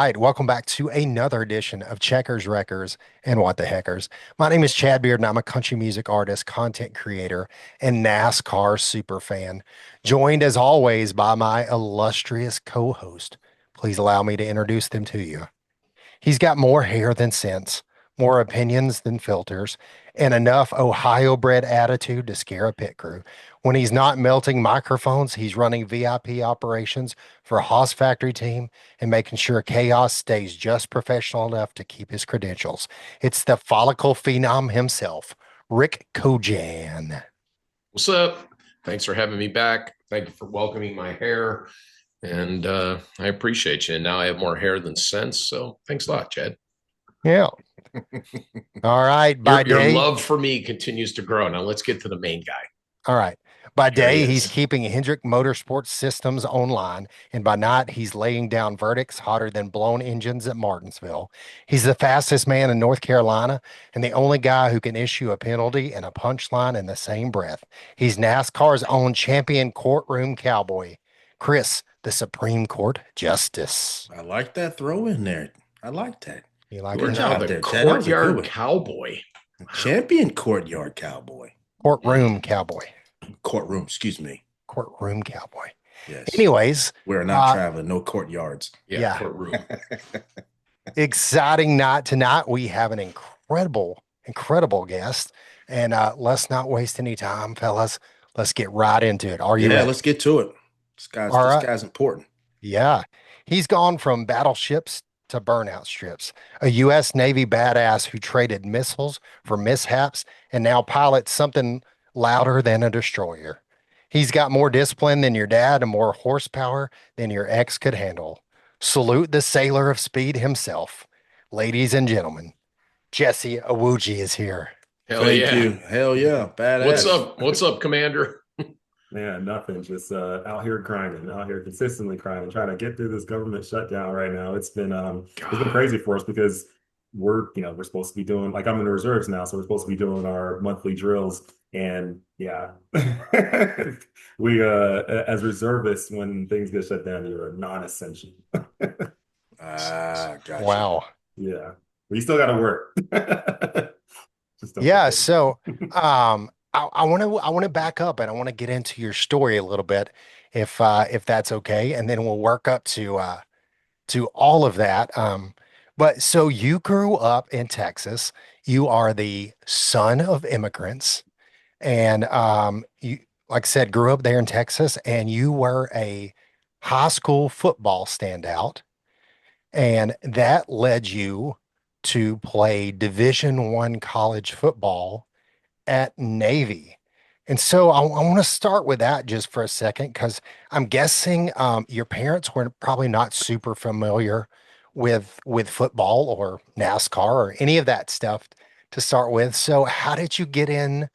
right, welcome back to another edition of Checkers, Wreckers, and What the Heckers. My name is Chad Beard, and I'm a country music artist, content creator, and NASCAR super fan. Joined as always by my illustrious co-host. Please allow me to introduce them to you. He's got more hair than sense, more opinions than filters, and enough Ohio bred attitude to scare a pit crew. When he's not melting microphones, he's running VIP operations for a Haas factory team and making sure chaos stays just professional enough to keep his credentials. It's the follicle phenom himself, Rick Kojan. What's up? Thanks for having me back. Thank you for welcoming my hair. And I appreciate you. And now I have more hair than sense. So thanks a lot, Chad. Yeah. All right. By Your day, love for me continues to grow. Now let's get to the main guy. All right. By Here he day, he's is. keeping Hendrick Motorsports Systems online, and by night, he's laying down verdicts hotter than blown engines at Martinsville. He's the fastest man in North Carolina and the only guy who can issue a penalty and a punchline in the same breath. He's NASCAR's own champion courtroom cowboy, Chris, the Supreme Court Justice. I like that throw in there. I like that. You like You are Good it? now job the there, Chad. That was a good courtyard one. cowboy. Champion courtyard cowboy. Courtroom cowboy. Courtroom, excuse me. Courtroom cowboy. Yes. Anyways, We're not uh, traveling, no courtyards. Yeah, yeah. courtroom. Exciting night tonight. We have an incredible guest. And let's not waste any time, fellas. Let's get right into it. Are you Yeah, ready? let's get to it. This guy's All this right. guy's important. Yeah. He's gone from battleships to burnout strips, a U.S. Navy badass who traded missiles for mishaps and now pilots something louder than a destroyer. He's got more discipline than your dad and more horsepower than your ex could handle. Salute the sailor of speed himself. Ladies and gentlemen, Jesse Iwuji is here. Hell Thank yeah. you. Hell yeah. What's Badass. up? What's up, Commander? Man, nothing. Just out here grinding, out here consistently grinding, trying to get through this government shutdown right now. It's been crazy for us because we're supposed to be doing, like, I'm in the reserves now, so we're supposed to be doing our monthly drills. And yeah, we as reservists, when things get shut down, you're non-essential. Ah, gotcha. Wow. Yeah, but you still got to work. Just don't Yeah, forget. so I want to back up and I want to get into your story a little bit if that's okay, and then we'll work up to all of that. But so you grew up in Texas. You are the son of immigrants, and you, like I said, grew up there in Texas, and you were a high school football standout, and that led you to play Division I college football at Navy. And so I want to start with that just for a second, because I'm guessing your parents were probably not super familiar with football or NASCAR or any of that stuff to start with. So how did you get in?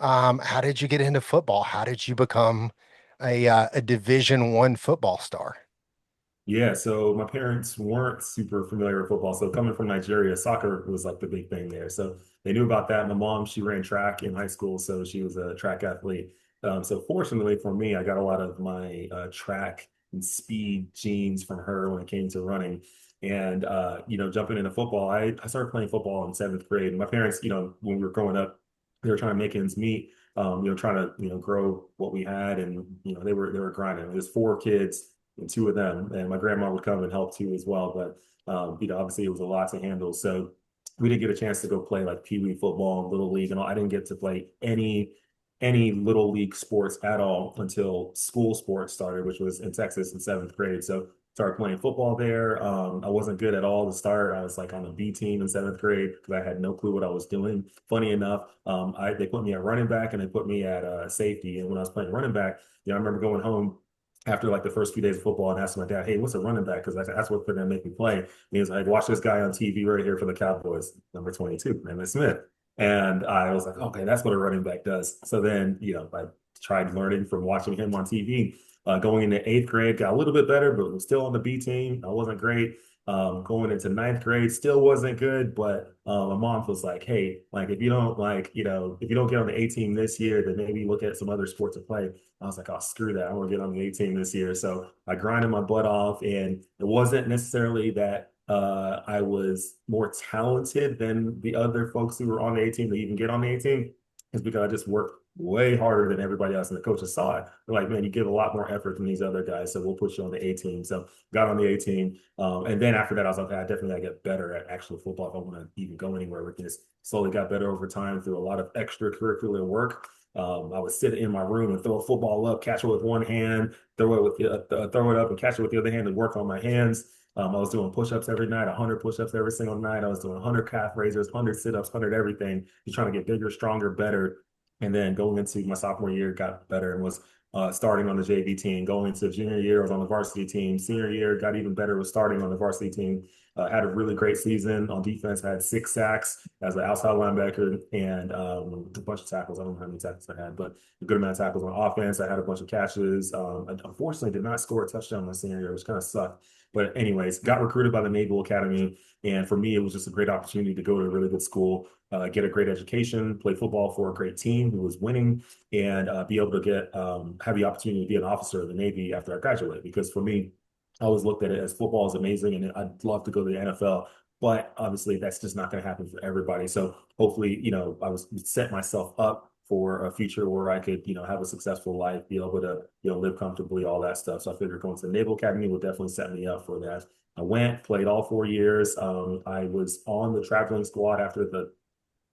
How did you get into football? How did you become a Division I football star? Yeah, so my parents weren't super familiar with football. So coming from Nigeria, soccer was like the big thing there. So they knew about that. My mom, she ran track in high school, so she was a track athlete. So fortunately for me, I got a lot of my track and speed genes from her when it came to running. And jumping into football, I started playing football in seventh grade. And my parents, when we were growing up, they were trying to make ends meet. Trying to grow what we had, and they were grinding. There's four kids and two of them, and my grandma would come and help too as well. But obviously it was a lot to handle. So we didn't get a chance to go play like Pee Wee football and Little League and all. I didn't get to play any Little League sports at all until school sports started, which was in Texas in seventh grade. So started playing football there. I wasn't good at all to start. I was like on the B team in seventh grade because I had no clue what I was doing. Funny enough, they put me at running back and they put me at safety. And when I was playing running back, I remember going home after like the first few days of football and asking my dad, "Hey, what's a running back?" Because that's what they're gonna make me play. And he was like, "Watch this guy on TV right here for the Cowboys, number 22, Emmitt Smith." And I was like, "Okay, that's what a running back does." So then, I tried learning from watching him on TV. Going into eighth grade, got a little bit better, but was still on the B team. I wasn't great. Going into ninth grade, still wasn't good. But my mom was like, "Hey, like if you don't if you don't get on the A team this year, then maybe look at some other sport to play." I was like, "Oh, screw that. I want to get on the A team this year." So I grinded my butt off. And it wasn't necessarily that I was more talented than the other folks who were on the A team to even get on the A team is because I just worked way harder than everybody else. And the coaches saw it. They're like, man, you give a lot more effort than these other guys. So we'll put you on the A team. So got on the A team. And then after that, I was like, okay, I definitely got to get better at actual football if I want to even go anywhere with this. Slowly got better over time through a lot of extracurricular work. I would sit in my room and throw a football up, catch it with one hand, throw it up and catch it with the other hand and work on my hands. I was doing push-ups every night, 100 push-ups every single night. I was doing 100 calf raises, 100 sit-ups, 100 everything, just trying to get bigger, stronger, better. And then going into my sophomore year, got better and was starting on the JV team. Going into junior year, I was on the varsity team. Senior year, got even better, was starting on the varsity team. Had a really great season on defense. I had 6 sacks as an outside linebacker and a bunch of tackles. I don't know how many tackles I had, but a good amount of tackles on offense. I had a bunch of catches. Unfortunately, did not score a touchdown my senior year, which kind of sucked. But anyways, got recruited by the Naval Academy. And for me, it was just a great opportunity to go to a really good school, get a great education, play football for a great team who was winning, and be able to get have the opportunity to be an officer of the Navy after I graduate. Because for me, I always looked at it as football is amazing and I'd love to go to the NFL. But obviously, that's just not going to happen for everybody. So hopefully, I was set myself up for a future where I could, have a successful life, be able to, live comfortably, all that stuff. So I figured going to the Naval Academy would definitely set me up for that. I went, played all 4 years. I was on the traveling squad after the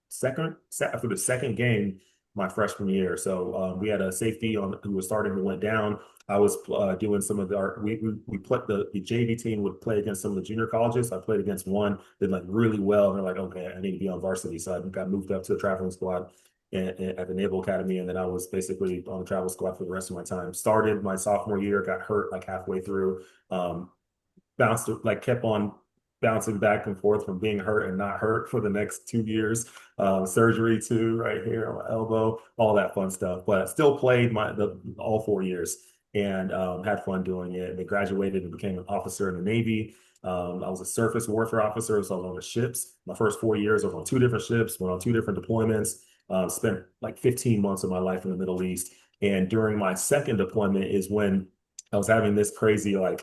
second game my freshman year. So we had a safety on who was starting who went down. I was doing some of our we played the JV team would play against some of the junior colleges. I played against one, did like really well, and they're like, okay, I need to be on varsity. So I got moved up to the traveling squad at the Naval Academy, and then I was basically on the travel squad for the rest of my time. Started my sophomore year, got hurt like halfway through. Bounced like kept on bouncing back and forth from being hurt and not hurt for the next 2 years. Surgery too, right here on my elbow, all that fun stuff. But I still played all 4 years and had fun doing it. And then graduated and became an officer in the Navy. I was a surface warfare officer, so I was on the ships. My first 4 years, I was on 2 different ships, went on 2 different deployments. Spent like 15 months of my life in the Middle East. And during my second deployment is when I was having this crazy I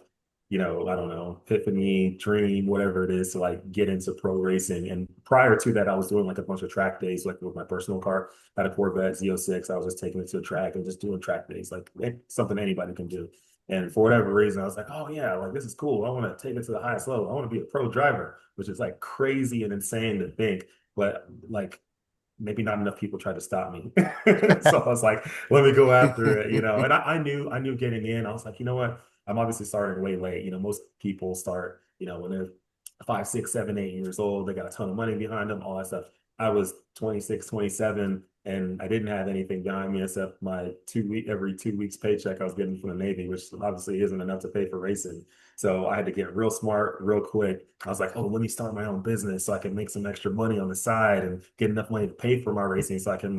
don't know, epiphany, dream, whatever it is to like get into pro racing. And prior to that, I was doing like a bunch of track days, like with my personal car. I had a Corvette Z06. I was just taking it to the track and just doing track days, like something anybody can do. And for whatever reason, I was like, oh yeah, like this is cool. I want to take it to the highest level. I want to be a pro driver, which is like crazy and insane to think, but like maybe not enough people tried to stop me. So I was like, let me go after it. And I knew getting in, I was like, you know what? I'm obviously starting way late. Most people start, when they're 5, 6, 7, 8 years old, they got a ton of money behind them, all that stuff. I was 26, 27, and I didn't have anything behind me except my every 2 weeks paycheck I was getting from the Navy, which obviously isn't enough to pay for racing. So I had to get real smart real quick. I was like, oh, let me start my own business so I can make some extra money on the side and get enough money to pay for my racing so I can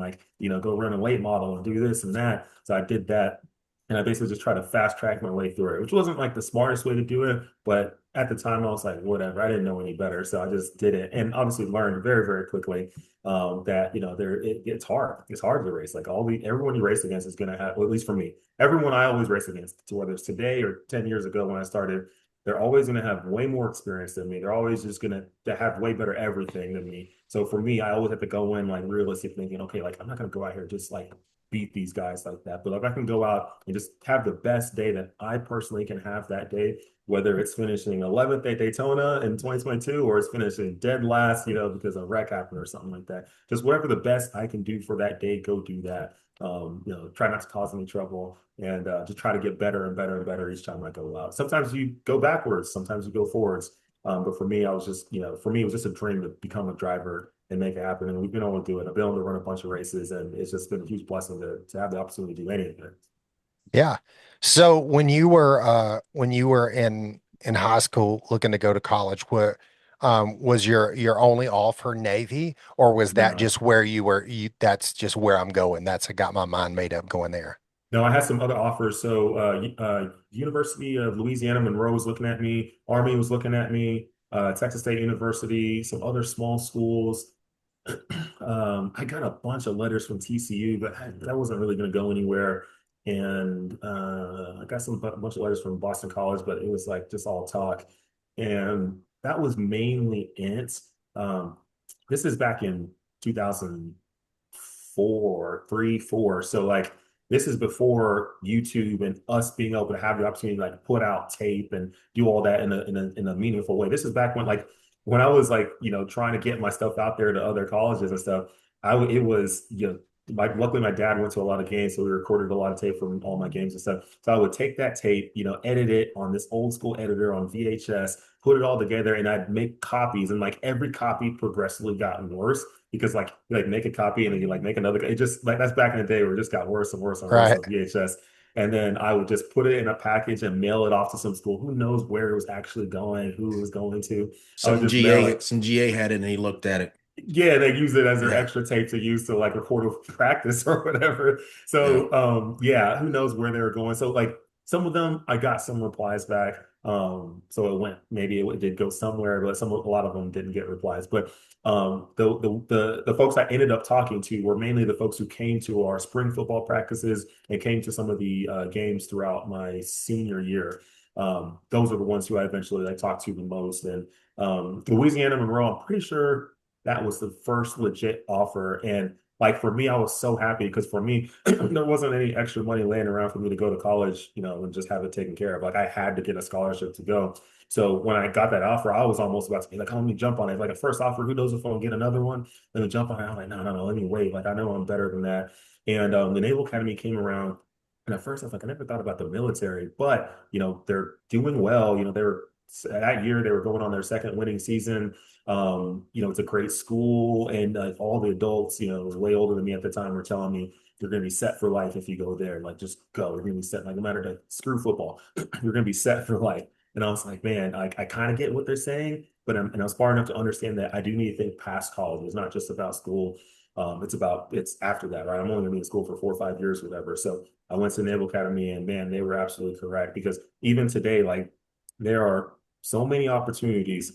go run a late model and do this and that. So I did that. And I basically just tried to fast track my way through it, which wasn't like the smartest way to do it. But at the time I was like, whatever, I didn't know any better. So I just did it and obviously learned very, very quickly that, it's hard. It's hard to race. Like everyone you race against is going to have, well, at least for me, everyone I always race against, whether it's today or 10 years ago when I started, they're always going to have way more experience than me. They're always just going to have way better everything than me. So for me, I always have to go in like realistic thinking, okay, like I'm not going to go out here just like beat these guys like that. But if I can go out and just have the best day that I personally can have that day, whether it's finishing 11th at Daytona in 2022 or it's finishing dead last, because a wreck happened or something like that. Just whatever the best I can do for that day, go do that. Try not to cause any trouble and just try to get better and better and better each time I go out. Sometimes you go backwards, sometimes you go forwards. But for me, I was just, for me, it was just a dream to become a driver and make it happen. And we've been able to do it. I've been able to run a bunch of races, and it's just been a huge blessing to have the opportunity to do any of it. Yeah. So when you were in high school looking to go to college, what was your only offer Navy, or was that No, just where that's just where I'm going? I got my mind made up going there. no, I had some other offers. So, University of Louisiana Monroe was looking at me. Army was looking at me. Texas State University, some other small schools. I got a bunch of letters from TCU, but that wasn't really going to go anywhere. And I got a bunch of letters from Boston College, but it was like just all talk. And that was mainly it. Um, this is back in 2004, three, four. So like this is before YouTube and us being able to have the opportunity to like put out tape and do all that in a meaningful way. This is back when I was like, trying to get my stuff out there to other colleges and stuff. It was, luckily my dad went to a lot of games, so we recorded a lot of tape from all my games and stuff. So I would take that tape, edit it on this old school editor on VHS, put it all together, and I'd make copies. And like every copy progressively gotten worse because like make a copy and then you like make another. It just like that's back in the day where it just got worse and worse and worse Right. on VHS. And then I would just put it in a package and mail it off to some school. Who knows where it was actually going, who it was going to. I would just mail it. Some GA had it and he looked at it. Yeah, they use it as their Yeah. extra tape to use to like record a practice or whatever. Yeah. So yeah, who knows where they were going. So like some of them I got some replies back. So it went maybe it did go somewhere, but a lot of them didn't get replies. But the folks I ended up talking to were mainly the folks who came to our spring football practices and came to some of the games throughout my senior year. Those are the ones who I eventually like talked to the most. And Louisiana Monroe, I'm pretty sure that was the first legit offer. And like for me, I was so happy because for me, there wasn't any extra money laying around for me to go to college, and just have it taken care of. Like I had to get a scholarship to go. So when I got that offer, I was almost about to be like, let me jump on it. Like a first offer, who knows if I'll get another one? Let me jump on it. I'm like, no, no, no, let me wait. Like I know I'm better than that. And the Naval Academy came around. And at first I was like, I never thought about the military, but they're doing well. They were that year they were going on their second winning season. It's a great school, and all the adults, way older than me at the time, were telling me you're going to be set for life if you go there. Like, just go. You're going to be set. Like, no matter the screw football, you're going to be set for life. And I was like, man, I kind of get what they're saying, but I was far enough to understand that I do need to think past college. It's not just about school. It's after that, right? I'm only going to be in school for 4 or 5 years, whatever. So I went to Naval Academy, and man, they were absolutely correct because even today, like, there are so many opportunities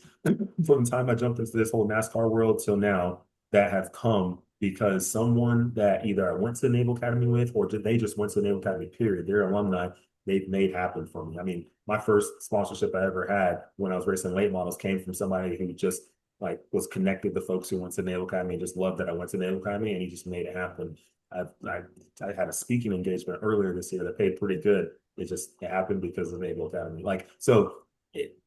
from the time I jumped into this whole NASCAR world till now that have come because someone that either I went to the Naval Academy with or they just went to the Naval Academy, period. Their alumni, they've made happen for me. I mean, my first sponsorship I ever had when I was racing late models came from somebody who just like was connected to folks who went to Naval Academy and just loved that I went to Naval Academy and he just made it happen. I, I, I had a speaking engagement earlier this year that paid pretty good. It happened because of Naval Academy. Like, so it,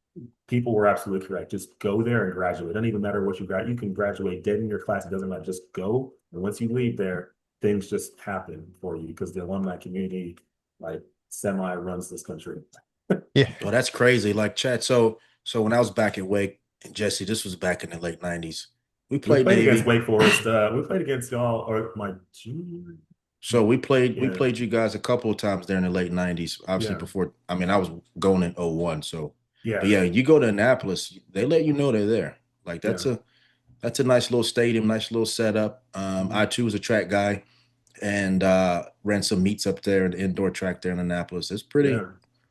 people were absolutely correct. Just go there and graduate. It doesn't even matter what you grad. You can graduate dead in your class. It doesn't matter. Just go. And once you leave there, things just happen for you because the alumni community, like, semi runs this country. Yeah. Well, that's crazy. Like Chad. So when I was back at Wake and Jesse, this was back in the late 90s. We We played played against Navy. Wake Forest. We played against y'all or my junior. So we Yeah, played you guys a couple of times there in the late 90s. Obviously yeah, before, I mean, I was going in '01. So but yeah, yeah, you go to Annapolis, they let you know they're there. Like yeah. that's a nice little stadium, nice little setup. Mhm. I too was a track guy and ran some meets up there in the indoor track there in Annapolis. It's pretty Yeah.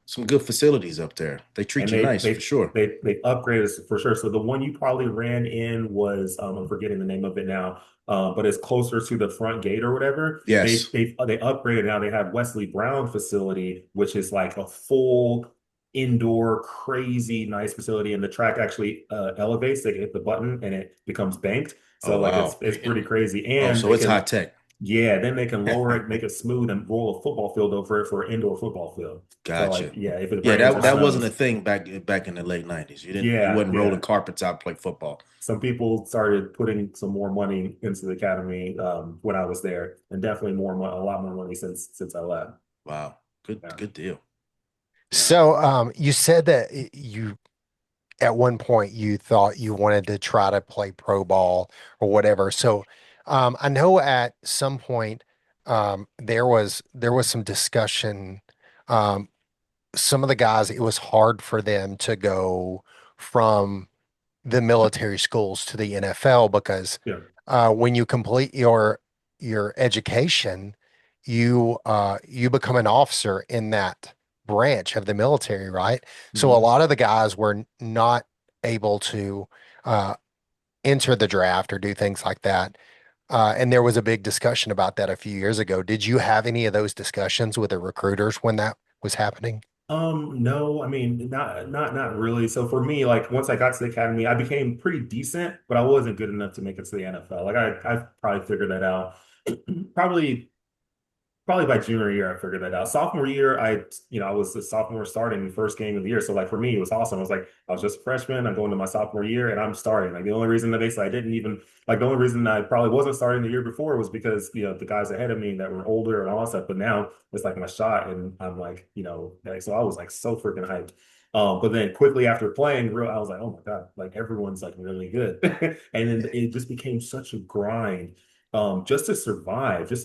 some good facilities up there. They treat And you they nice for they sure. they upgraded us for sure. So the one you probably ran in was I'm forgetting the name of it now, but it's closer to the front gate or whatever. Yes. They upgraded now. They have Wesley Brown facility, which is like a full indoor, crazy nice facility, and the track actually elevates. They hit the button and it becomes banked. Oh So like wow. it's pretty Damn. crazy, Oh, and so they it's high can tech. yeah, then they can lower it, make it smooth, and roll a football field over it for an indoor football field. So like Gotcha. yeah, if it Yeah, rains or that wasn't a snows. thing back in the late 90s. You Yeah, wasn't rolling yeah. carpets out to play football. Some people started putting some more money into the academy when I was there, and definitely a lot more money since I left. Wow. Yeah, Good deal. yeah, So, you said that you at one point you thought you wanted to try to play pro ball or whatever. So, I know at some point, there was some discussion. Um, some of the guys, it was hard for them to go from the military schools to the NFL because yeah. when you complete your education, you become an officer in that branch of the military, right? So a Mhm. lot of the guys were not able to uh, enter the draft or do things like that. And there was a big discussion about that a few years ago. Did you have any of those discussions with the recruiters when that was happening? No, I mean, not really. So for me, like once I got to the academy, I became pretty decent, but I wasn't good enough to make it to the NFL. Like I probably figured that out. Probably Probably by junior year, I figured that out. Sophomore year, I was the sophomore starting the first game of the year. So like for me, it was awesome. I was like, I was just a freshman. I'm going to my sophomore year and I'm starting. Like the only reason that basically I didn't even like the only reason I probably wasn't starting the year before was because, the guys ahead of me that were older and all that stuff. But now it's like my shot and I'm like, like, so I was like so freaking hyped. But then quickly after playing, I was like, oh my God, like everyone's like really good. And then it just became such a grind just to survive, just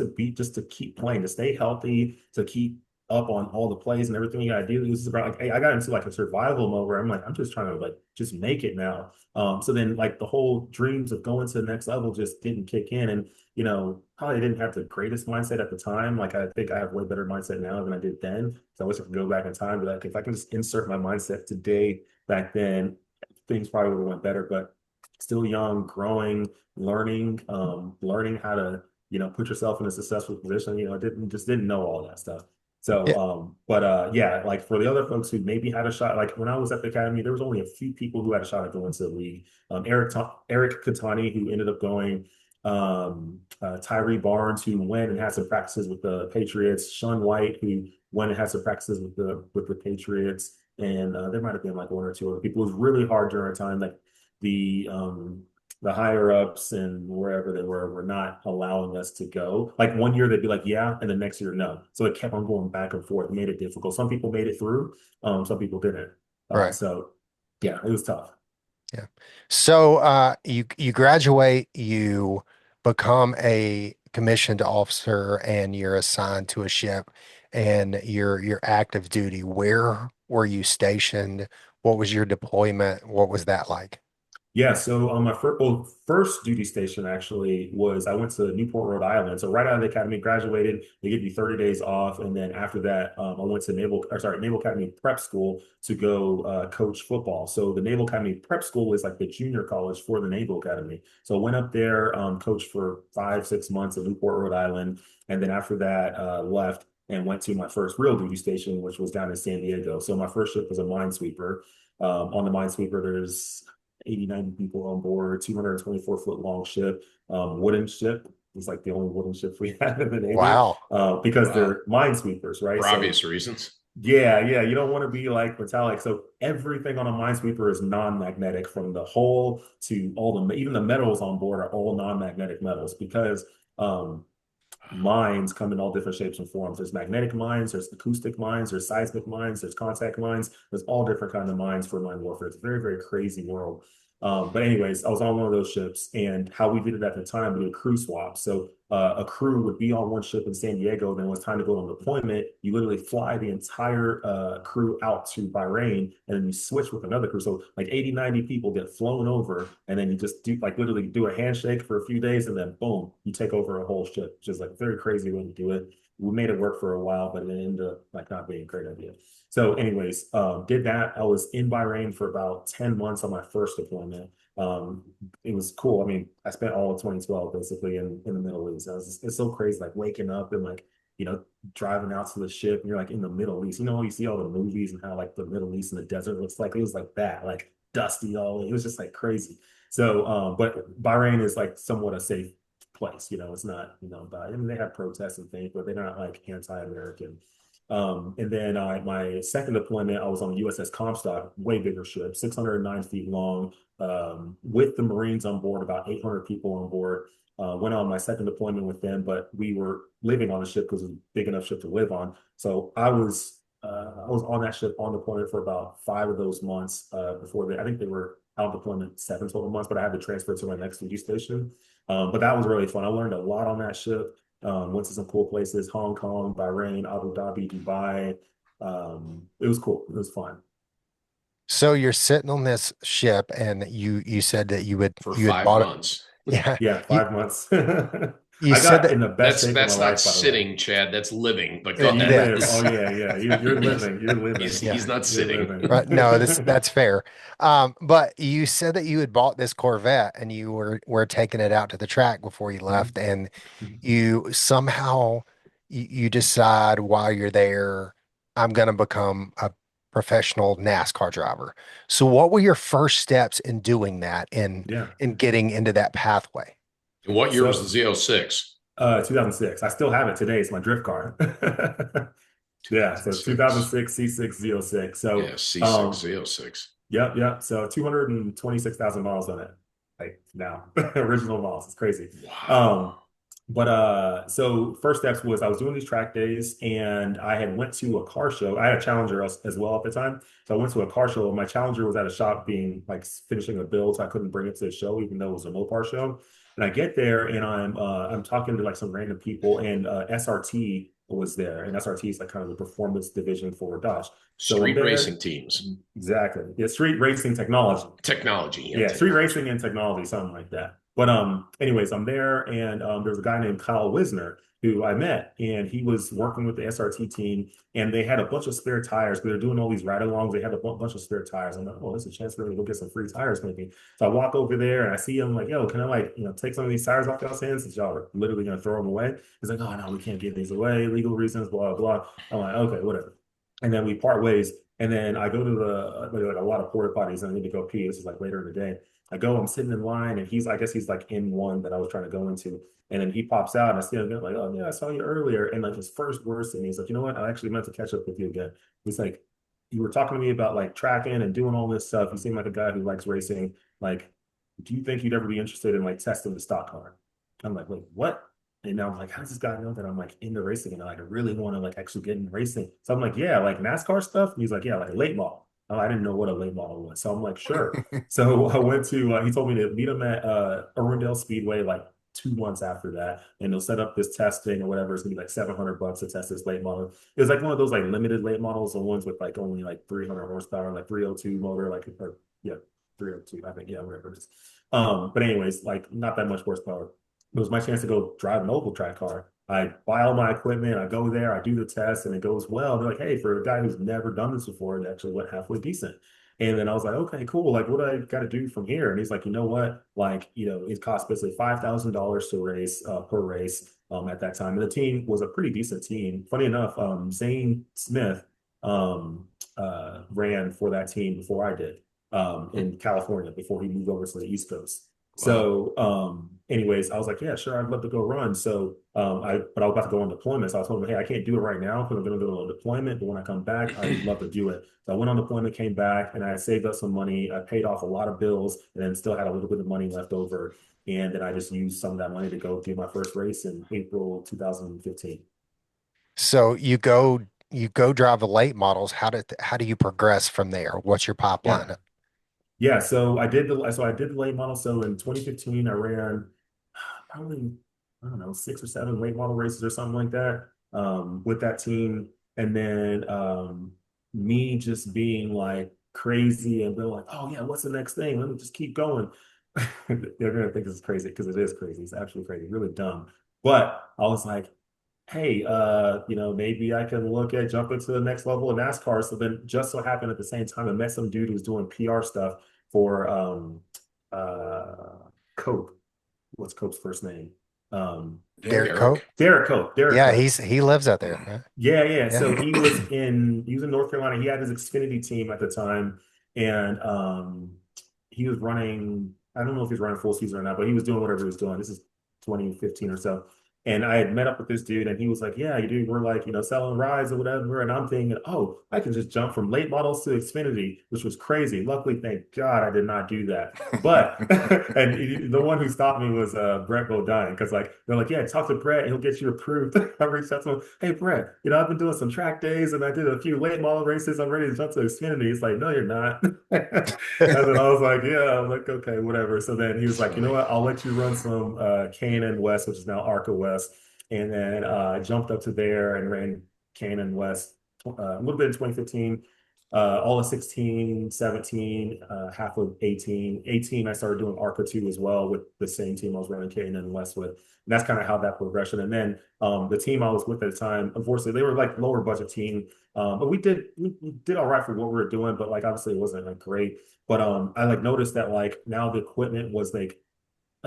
to keep playing, to stay healthy, to keep up on all the plays and everything you gotta do. It was about like, hey, I got into like a survival mode where I'm like, I'm just trying to like just make it now. So then like the whole dreams of going to the next level just didn't kick in. And probably didn't have the greatest mindset at the time. Like I think I have way better mindset now than I did then. So I wish I could go back in time, but like if I can just insert my mindset today back then, things probably would have went better. But still young, growing, learning how to put yourself in a successful position. Didn't know all that stuff. So, Yeah. but yeah, like for the other folks who maybe had a shot, like when I was at the academy, there was only a few people who had a shot at going to the league. Eric Katani, who ended up going, Tyree Barnes, who went and had some practices with the Patriots, Sean White, who went and had some practices with the Patriots, and there might have been like one or two other people. It was really hard during a time like the um the higher ups and wherever they were not allowing us to go. Like one year they'd be like, yeah, and the next year no. So it kept on going back and forth. It made it difficult. Some people made it through, some people didn't. Right. So yeah, it was tough. Yeah. So you graduate, you become a commissioned officer and you're assigned to a ship and you're active duty. Where were you stationed? What was your deployment? What was that like? Yeah, so my first duty station actually was I went to Newport, Rhode Island. So right out of the academy, graduated, they give you 30 days off, and then after that, I went to Naval Academy Prep School to go coach football. So the Naval Academy Prep School is like the junior college for the Naval Academy. So I went up there, coached for 5, 6 months in Newport, Rhode Island, and then after that, left and went to my first real duty station, which was down in San Diego. So my first ship was a minesweeper. On the minesweeper, there's 80, 90 people on board, 224-foot long ship, wooden ship. It's like the only wooden ship we have in the Navy Wow. because Wow. they're minesweepers, right? For So obvious reasons. yeah, you don't want to be like metallic. So everything on a minesweeper is non-magnetic from the hull to all even the metals on board are all non-magnetic metals because um, mines come in all different shapes and forms. There's magnetic mines, there's acoustic mines, there's seismic mines, there's contact mines. There's all different kind of mines for mine warfare. It's a very, very crazy world. But anyways, I was on one of those ships, and how we did it at the time, we did crew swap. So a crew would be on one ship in San Diego. Then when it's time to go on deployment, you literally fly the entire crew out to Bahrain, and then you switch with another crew. So like 80, 90 people get flown over, and then you just do like literally do a handshake for a few days, and then boom, you take over a whole ship, which is like a very crazy way to do it. We made it work for a while, but it ended up like not being a great idea. So, anyways, did that. I was in Bahrain for about 10 months on my first deployment. Um, it was cool. I mean, I spent all of 2012 basically in the Middle East. It's so crazy, like waking up and like, you know, driving out to the ship and you're like in the Middle East. You see all the movies and how like the Middle East and the desert looks like. It was like that, like dusty all. It was just like crazy. So, but Bahrain is like somewhat a safe place. It's not, but I mean, they have protests and things, but they're not like anti-American. And then my second deployment, I was on the USS Comstock, way bigger ship, 609 feet long, with the Marines on board, about 800 people on board. Went on my second deployment with them, but we were living on the ship because it was a big enough ship to live on. So I was on that ship on deployment for about 5 of those months before I think they were out deployment 7 total months, but I had to transfer to my next duty station. But that was really fun. I learned a lot on that ship. Went to some cool places, Hong Kong, Bahrain, Abu Dhabi, Dubai. It was cool. It was fun. So you're sitting on this ship and you said that For you had five bought it. months. Yeah. Yeah, You 5 months. you I said got that in the best That's shape of my that's not life, by the way. sitting, Chad. That's living. But go Yeah, you ahead. live. yeah. Oh yeah. You're He's living. You're living. he's Yeah. not You're sitting. living. Right. No, that's fair. But you said that you had bought this Corvette and you were taking it out to the track before you left, and you somehow you decide while you're there, I'm gonna become professional NASCAR driver. So what were your first steps in doing that and Yeah. in getting into that pathway? And what year was the So Z06? 2006. I still have it today. It's my drift car. Yeah, so 2006. 2006 C6 Z06. Yeah, So, C6 Z06. yep, yep. So 226,000 miles on it. Like now, original miles. It's crazy. Um, Wow. so first steps was I was doing these track days and I had went to a car show. I had a Challenger as well at the time. So I went to a car show. My Challenger was at a shop being like finishing a build, so I couldn't bring it to the show, even though it was a Mopar show. And I get there and I'm talking to like some random people and SRT was there. And SRT is like kind of the performance division for Dodge. So I'm Street there. racing teams. Exactly. Yeah, street racing technology. Technology, yeah, Yeah, street technology. racing and technology, something like that. But anyways, I'm there and there's a guy named Kyle Wisner who I met, and he was working with the SRT team, and they had a bunch of spare tires. They're doing all these ride-alongs. They had a bunch of spare tires. I'm like, oh, there's a chance for me to go get some free tires, maybe. So I walk over there and I see him like, yo, can I like, take some of these tires off y'all's hands since y'all are literally gonna throw them away? He's like, oh no, we can't give these away, legal reasons, blah blah. I'm like, okay, whatever. And then we part ways. And then I go to like a lot of porta potties and I need to go pee. This is like later in the day. I go, I'm sitting in line, and I guess he's like in one that I was trying to go into. And then he pops out, and I see him again, like, oh, yeah, I saw you earlier. And like his first words to me, he's like, you know what? I actually meant to catch up with you again. He's like, you were talking to me about like tracking and doing all this stuff. You seem like a guy who likes racing. Like, do you think you'd ever be interested in like testing the stock car? I'm like, wait, what? And now I'm like, how does this guy know that I'm like into racing and like I really want to like actually get in racing? So I'm like, yeah, like NASCAR stuff. And he's like, yeah, like a late model. Oh, I didn't know what a late model was. So I'm like, sure. So I went to, he told me to meet him at Irwindale Speedway like 2 months after that. And they'll set up this testing or whatever. It's gonna be like $700 to test this late model. It was like one of those like limited late models, the ones with like only like 300 horsepower, like 302 motor, like, or yeah, 302, I think, yeah, whatever it is. But anyways, like not that much horsepower. It was my chance to go drive an oval track car. I buy all my equipment, I go there, I do the test, and it goes well. They're like, hey, for a guy who's never done this before, it actually went halfway decent. And then I was like, okay, cool. Like, what do I got to do from here? And he's like, you know what? Like, it cost basically $5,000 to race per race at that time. And the team was a pretty decent team. Funny enough, Zane Smith ran for that team before I did in California before he moved over to the East Coast. Wow. So, anyways, I was like, yeah, sure, I'd love to go run. So, but I was about to go on deployment. So I told him, hey, I can't do it right now because I'm going to go on deployment. But when I come back, I'd love to do it. So I went on deployment, came back, and I saved up some money. I paid off a lot of bills and then still had a little bit of money left over. And then I just used some of that money to go do my first race in April 2015. So you go drive the late models. How do you progress from there? What's your Yeah. pipeline? Yeah, so I did the late model. So in 2015, I ran probably, I don't know, 6 or 7 late model races or something like that with that team. And then me just being like crazy and being like, oh yeah, what's the next thing? Let me just keep going. They're gonna think this is crazy because it is crazy. It's actually crazy, really dumb. But I was like, hey, maybe I can look at jumping to the next level of NASCAR. So then just so happened at the same time, I met some dude who was doing PR stuff for Coke. What's Coke's first name? Um, Derek Cope? Derek. Derek Coke. Derek Yeah, Coke. he lives out there. Yeah, yeah. Yeah. So he was in North Carolina. He had his Xfinity team at the time, and he was running. I don't know if he's running full season or not, but he was doing whatever he was doing. This is 2015 or so. And I had met up with this dude, and he was like, "Yeah, you dude, we're like, selling rides or whatever." And I'm thinking, "Oh, I can just jump from late models to Xfinity," which was crazy. Luckily, thank God, I did not do that. But the one who stopped me was Brett Bodine, because like they're like, "Yeah, talk to Brett, he'll get you approved." I reached out to him, "Hey, Brett, I've been doing some track days, and I did a few late model races. I'm ready to jump to Xfinity." He's like, "No, you're not." And then I was like, "Yeah." I'm like, "Okay, whatever." So then he was That's like, "You know funny. what? I'll let you run some K&N West, which is now ARCA West." And then I jumped up to there and ran K&N West a little bit in 2015, all of 16, 17, half of 18. 18, I started doing ARCA 2 as well with the same team I was running K&N West with. And that's kind of how that progression. And then the team I was with at the time, unfortunately, they were like lower budget team. But we did all right for what we were doing, but like obviously it wasn't like great. But I like noticed that like now the equipment was like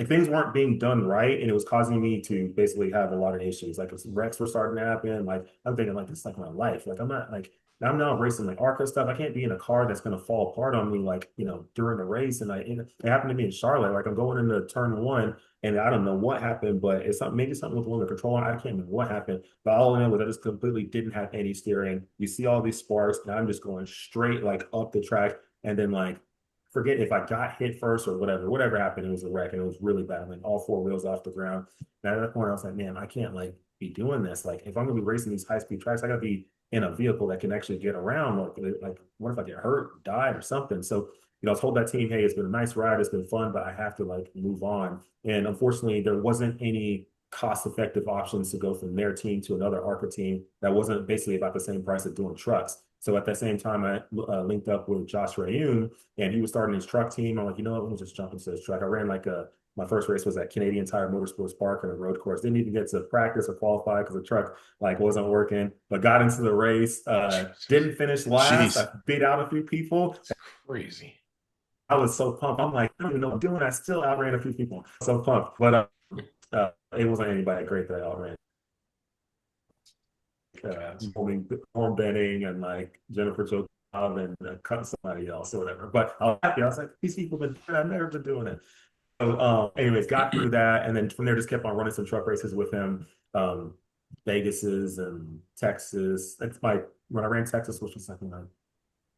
things weren't being done right, and it was causing me to basically have a lot of issues. Like wrecks were starting to happen. Like I'm thinking, like this is like my life. Like I'm not like I'm now racing like ARCA stuff. I can't be in a car that's going to fall apart on me, like, during the race. And it happened to me in Charlotte. Like I'm going into turn one and I don't know what happened, but it's something, maybe something with one of the control. I can't remember what happened, but all I know was I just completely didn't have any steering. You see all these sparks and I'm just going straight like up the track. And then like, forget if I got hit first or whatever happened, it was a wreck and it was really bad. Like all four wheels off the ground. And at that point I was like, man, I can't like be doing this. Like if I'm gonna be racing these high speed tracks, I gotta be in a vehicle that can actually get around. Like what if I get hurt, died, or something? So I told that team, hey, it's been a nice ride, it's been fun, but I have to like move on. And unfortunately, there wasn't any cost-effective options to go from their team to another ARCA team that wasn't basically about the same price of doing trucks. So at that same time, I linked up with Josh Rayoon, and he was starting his truck team. I'm like, let me just jump into this truck. I ran like my first race was at Canadian Tire Motorsports Park on a road course. Didn't even get to practice or qualify because the truck like wasn't working, but got into the race. Didn't finish last. Jeez. I beat out a few people. It's crazy. I was so pumped. I'm like, I don't even know what I'm doing. I still outran a few people. So pumped. But it wasn't anybody great that I outran. Norm Benning and like Jennifer Jo and cut somebody else or whatever. But I was happy. I was like, these people been doing it. I've never been doing it. So, anyways, got through that, and then from there, just kept on running some truck races with him. Vegas's and Texas. That's when I ran Texas, which was like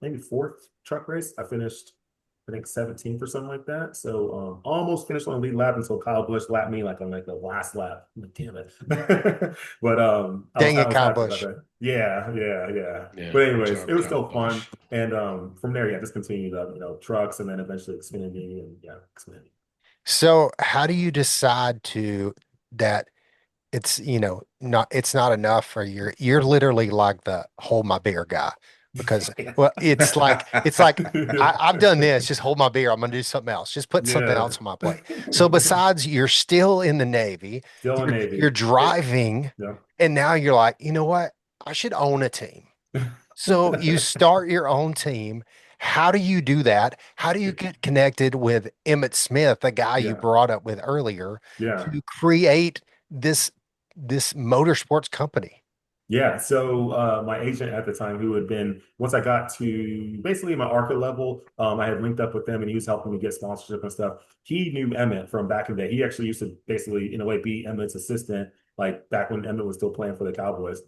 maybe fourth truck race. I finished, I think 17th or something like that. So almost finished on the lead lap until Kyle Busch lapped me like on like the last lap. I'm like, damn it. But Dang I it, was Kyle happy about Busch. that. Yeah, yeah, yeah. Yeah, But good anyways, job, it was Kyle still fun. Busch. And from there, yeah, just continued up, trucks and then eventually Xfinity and yeah, Xfinity. So how do you decide to that it's, not it's not enough for you're literally like the hold my beer guy because Yeah. well, it's like I've done this, just hold my beer. I'm gonna do something else. Just put something Yeah. else on my plate. So besides you're still in the Navy, Still in you're Navy. driving, Yeah. and now you're like, you know what? I should own a team. So you start your own team. How do you do that? How do you get connected with Emmett Smith, the guy you Yeah. brought up with earlier, Yeah. to create this motorsports company? Yeah. So my agent at the time, who had been, once I got to basically my ARCA level, I had linked up with him and he was helping me get sponsorship and stuff. He knew Emmett from back in the day. He actually used to basically, in a way, be Emmett's assistant, like back when Emmett was still playing for the Cowboys.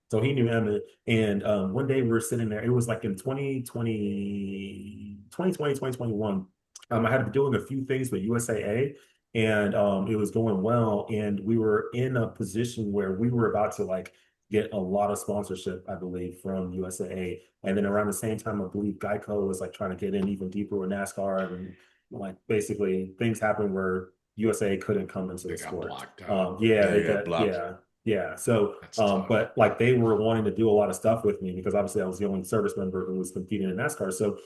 So he knew Emmett. And one day we were sitting there, it was like in 2021. I had been doing a few things with USAA and it was going well. And we were in a position where we were about to like get a lot of sponsorship, I believe, from USAA. And then around the same time, I believe Geico was like trying to get in even deeper with NASCAR. And like basically things happened where USA couldn't come into They the got sport. blocked out. Yeah, Yeah, they you got got, blocked. yeah. Yeah. So, That's tough. but like they were wanting to do a lot of stuff with me because obviously I was the only service member who was competing in NASCAR. So,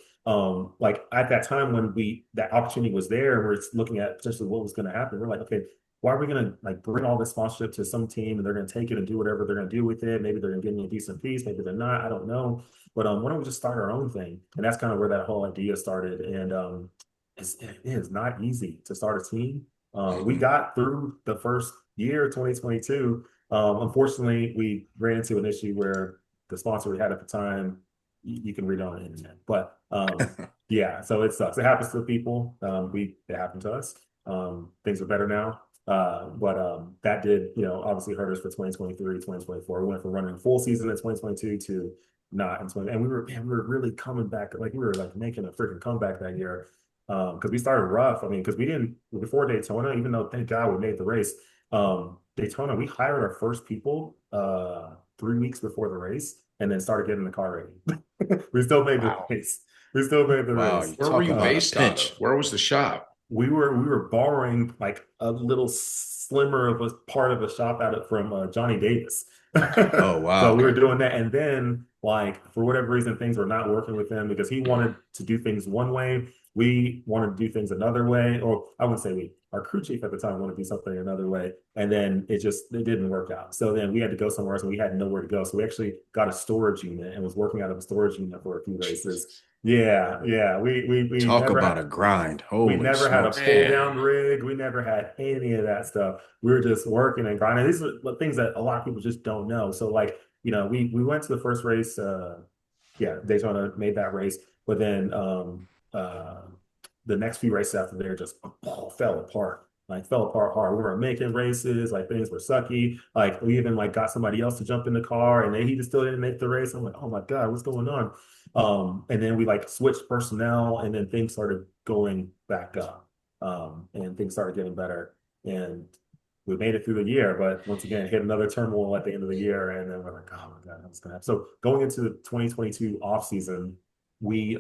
like at that time when that opportunity was there, and we're looking at potentially what was going to happen, we're like, okay, why are we going to like bring all this sponsorship to some team and they're going to take it and do whatever they're going to do with it? Maybe they're going to give me a decent piece, maybe they're not. I don't know. But why don't we just start our own thing? And that's kind of where that whole idea started. And it is not easy to start a team. We got through the first year, 2022. Unfortunately, we ran into an issue where the sponsor we had at the time, you can read it on the internet. But yeah, so it sucks. It happens to people. It happened to us. Things are better now. But that did, obviously hurt us for 2023, 2024. We went from running a full season in 2022 to not in 20. And we were really coming back. Like we were like making a freaking comeback that year. Because we started rough. I mean, because we didn't before Daytona, even though thank God we made the race. Daytona, we hired our first people 3 weeks before the race and then started getting the car ready. We still made the Wow. race. We still made the Wow, race. you Where were talk you about a based out pinch. of? Where was the shop? We were borrowing like a little slimmer of a part of a shop out of from Johnny Davis. Oh, So wow. we were Okay. doing that, and then like for whatever reason, things were not working with him because he wanted to do things one way. We wanted to do things another way, or I wouldn't say we. Our crew chief at the time wanted to do something another way, and then it didn't work out. So then we had to go somewhere else, and we had nowhere to go. So we actually got a storage unit and was working out of a storage unit for a few races. Jesus. Yeah, yeah. We Talk never about had a grind. we Holy never had a smokes. pull Man. down rig. We never had any of that stuff. We were just working and grinding. These are the things that a lot of people just don't know. So like, we went to the first race. yeah, Daytona made that race. But then the next few races after there just fell apart. Like fell apart hard. We weren't making races, like things were sucky. Like we even like got somebody else to jump in the car and he just still didn't make the race. I'm like, oh my God, what's going on? And then we like switched personnel and then things started going back up. And things started getting better. And we made it through the year, but once again, hit another turmoil at the end of the year. And then we're like, oh my God, what's gonna happen? So going into the 2022 off season, we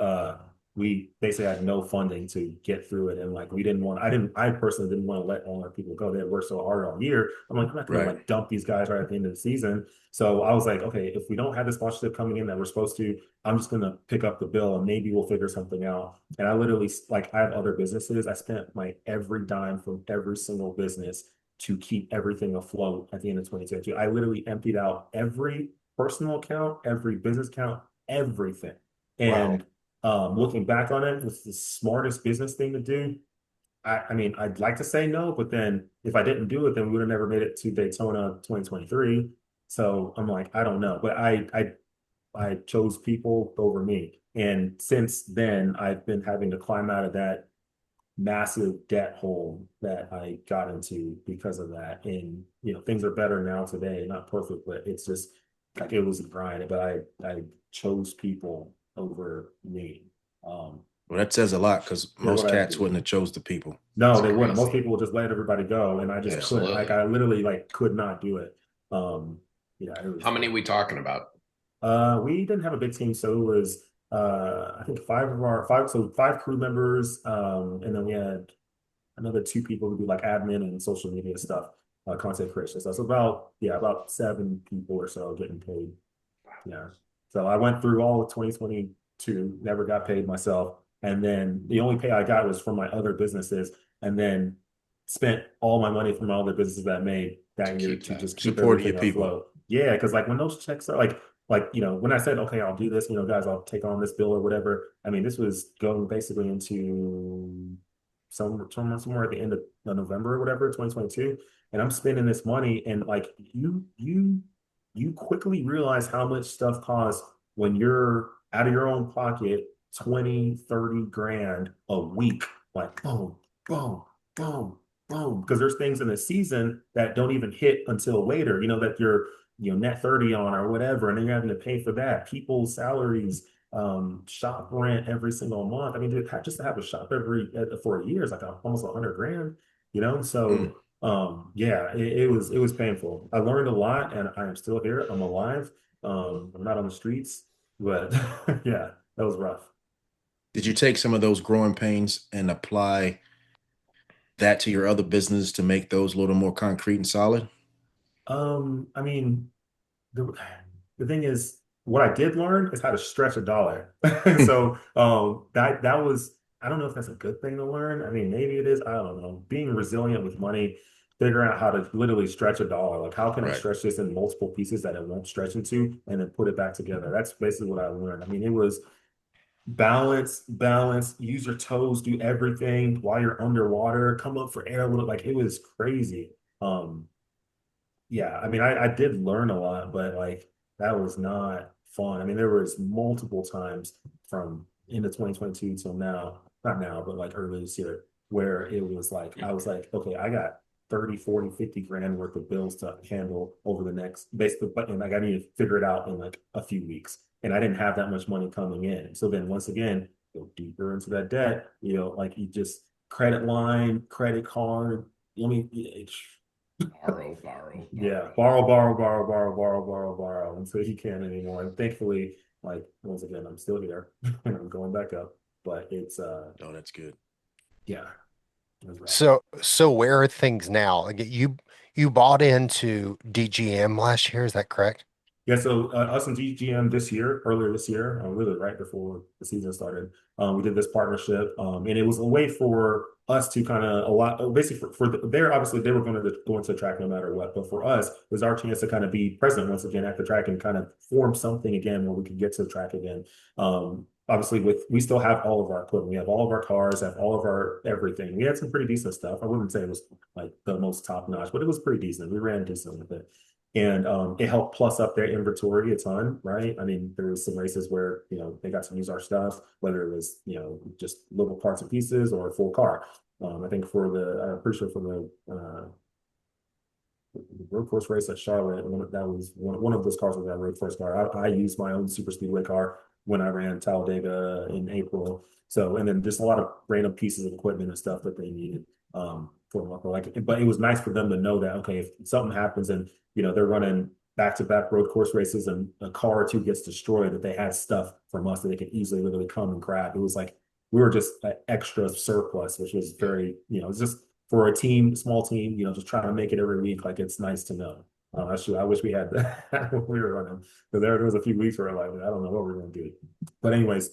we basically had no funding to get through it. And like we didn't want I personally didn't want to let all our people go. They had worked so hard all year. I'm like, I'm not gonna Right. like dump these guys right at the end of the season. So I was like, okay, if we don't have this sponsorship coming in that we're supposed to, I'm just gonna pick up the bill and maybe we'll figure something out. And I literally like I have other businesses. I spent my every dime from every single business to keep everything afloat at the end of 2022. I literally emptied out every personal account, every business account, everything. Wow. And looking back on it, was the smartest business thing to do. I mean, I'd like to say no, but then if I didn't do it, then we would have never made it to Daytona 2023. So I'm like, I don't know, but I chose people over me, and since then I've been having to climb out of that massive debt hole that I got into because of that. And things are better now today, not perfect, but it's just like it was a grind. But I chose people over me. Well, that says a lot because Yeah, most what I cats wouldn't have chose the people. no, It's they wouldn't. Most crazy. people would just let everybody go, and I just couldn't. Like Absolutely. I literally like could not do it. Yeah, it was. How many are we talking about? We didn't have a big team, so it was I think five crew members, and then we had another two people who do like admin and social media stuff, content creation stuff. So about 7 people or so getting paid. Yeah. So I went through all of 2022, never got paid myself. And then the only pay I got was from my other businesses, and then spent all my money from my other businesses that I made To that year keep to that. just keep Supporting your everything people. afloat. Yeah, because like when those checks are like when I said, okay, I'll do this, guys, I'll take on this bill or whatever. I mean, this was going basically into somewhere at the end of November or whatever, 2022. And I'm spending this money and like you quickly realize how much stuff costs when you're out of your own pocket 20, 30 grand a week. Like boom, boom, boom, boom. Because there's things in the season that don't even hit until later, that you're net 30 on or whatever, and then you're having to pay for that. People's salaries, shop rent every single month. I mean, just to have a shop for a year is like almost 100 grand, Mm. so yeah, it was painful. I learned a lot and I am still here. I'm alive. I'm not on the streets, but yeah, that was rough. Did you take some of those growing pains and apply that to your other business to make those a little more concrete and solid? I mean, the the thing is, what I did learn is how to stretch a dollar. So that was I don't know if that's a good thing to learn. I mean, maybe it is. I don't know. Being resilient with money, figuring out how to literally stretch a dollar. Like, how can I Right. stretch this in multiple pieces that it won't stretch into, and then put it back together? That's basically what I learned. I mean, it was balance, balance, use your toes, do everything while you're underwater, come up for air a little. Like it was crazy. Um, yeah, I mean, I did learn a lot, but like that was not fun. I mean, there was multiple times from end of 2022 till now, not now, but like early this year, where it was like, I was like, okay, I got 30, 40, 50 grand worth of bills to handle over the next basically, but and like I need to figure it out in like a few weeks. And I didn't have that much money coming in. So then once again, go deeper into that debt, like you just credit line, credit card. I mean, Borrow, borrow, yeah, borrow. borrow until he can't anymore. And thankfully, like once again, I'm still here and I'm going back up. But it's Oh, that's good. yeah, it was rough. So where are things now? Like you bought into DGM last year, is that correct? Yeah, so us and GGM earlier this year, really right before the season started, we did this partnership, and it was a way for us to kind of basically they're obviously they were going to go into the track no matter what, but for us, it was our chance to kind of be present once again at the track and kind of form something again where we could get to the track again. Obviously, we still have all of our equipment, we have all of our cars, have all of our everything. We had some pretty decent stuff. I wouldn't say it was like the most top notch, but it was pretty decent. We ran decent with it. And it helped plus up their inventory a ton, right? I mean, there was some races where, they got to use our stuff, whether it was, just little parts and pieces or a full car. I think I'm pretty sure for the road course race at Charlotte, that was one of those cars was that road course car. I used my own super speedway car when I ran Talladega in April. So, and then just a lot of random pieces of equipment and stuff that they needed for like, but it was nice for them to know that, okay, if something happens and, they're running back-to-back road course races and a car or two gets destroyed, that they had stuff from us that they could easily literally come and grab. It was like, we were just an extra surplus, which was very, it's just for a team, small team, just trying to make it every week. Like, it's nice to know. Actually, I wish we had that when we were running. But there was a few weeks where like, I don't know what we're going to do. But anyways,